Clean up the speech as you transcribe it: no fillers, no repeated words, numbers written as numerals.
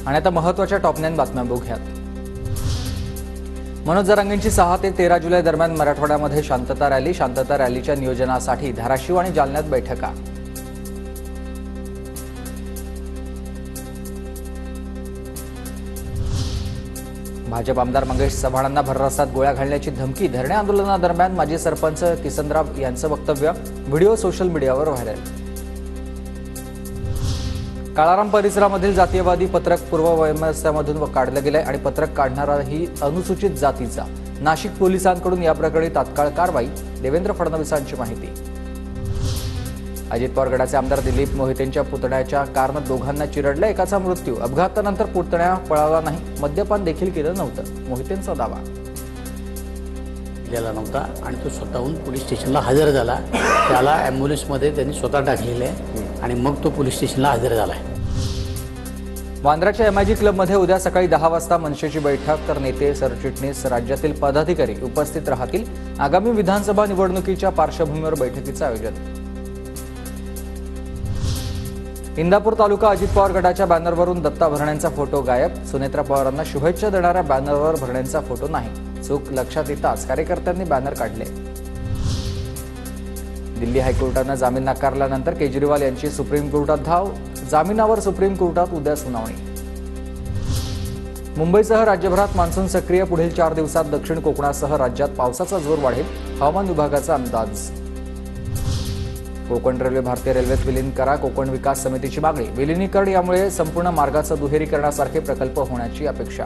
आणि आता महत्त्वाच्या टॉप 9 बातम्या बघूयात। मनोज जरांगेंची 6 ते 13 जुलै दरम्यान मराठवाड्यामध्ये शांतता रॅलीच्या नियोजनासाठी धाराशिव आणि जालन्यात बैठका। भाजप आमदार मंगेश चव्हाणांना भररसात गोळ्या घालण्याची धमकी। धरणे आंदोलनादरम्यान माजी सरपंच किसनराव यांचं वक्तव्य। व्हिडिओ सोशल मीडियावर व्हायरल। काळाराम परिसरामधील जातीयवादी पत्रक पूर्ववैमनस्यामधून काढलं गेलंय आणि पत्रक काढणाराही अनुसूचित जातीचा। नाशिक पोलिसांकडून या प्रकरणी तात्काळ कारवाई। देवेंद्र फडणवीसांची माहिती। अजित पवार गटाचे आमदार दिलीप मोहितेंच्या पुतण्याच्या कारनं दोघांना चिरडलं। एकाचा मृत्यू। अपघातानंतर पुतण्या पळाला नाही, मद्यपान देखील केलं नव्हतं, मोहितेंचा दावा। गेला नव्हता आणि तो स्वतःहून पोलीस स्टेशनला हजर झाला। त्याला ॲम्ब्युलन्समध्ये त्यांनी स्वतः टाकलेलं आहे आणि मग तो पोलीस स्टेशनला हजर झाला आहे। वांद्र्याच्या MIG क्लबमध्ये उद्या सकाळी 10 वाजता मनसेची बैठक। तर नेते, सरचिटणीस, राज्यातील पदाधिकारी उपस्थित राहतील। आगामी विधानसभा निवडणुकीच्या पार्श्वभूमीवर बैठकीचं आयोजन। इंदापूर तालुका अजित पवार गटाच्या बॅनरवरून दत्ता भरण्यांचा फोटो गायब। सुनेत्रा पवारांना शुभेच्छा देणाऱ्या बॅनरवर भरण्यांचा फोटो नाही। चूक लक्षात येताच कार्यकर्त्यांनी बॅनर काढले। दिल्ली हायकोर्टानं जामीन नाकारल्यानंतर केजरीवाल यांची सुप्रीम कोर्टात धाव। जामिनावर सुप्रीम कोर्टात उद्या सुनावणी। मुंबईसह राज्यभरात मान्सून सक्रिय। पुढील 4 दिवसात दक्षिण कोकणासह राज्यात पावसाचा जोर वाढेल। हवामान विभागाचा अंदाज। कोकण रेल्वे भारतीय रेल्वेत विलीन करा, कोकण विकास समितीची मागणी। विलिनीकरण यामुळे संपूर्ण मार्गाचं दुहेरीकरणासारखे प्रकल्प होण्याची अपेक्षा।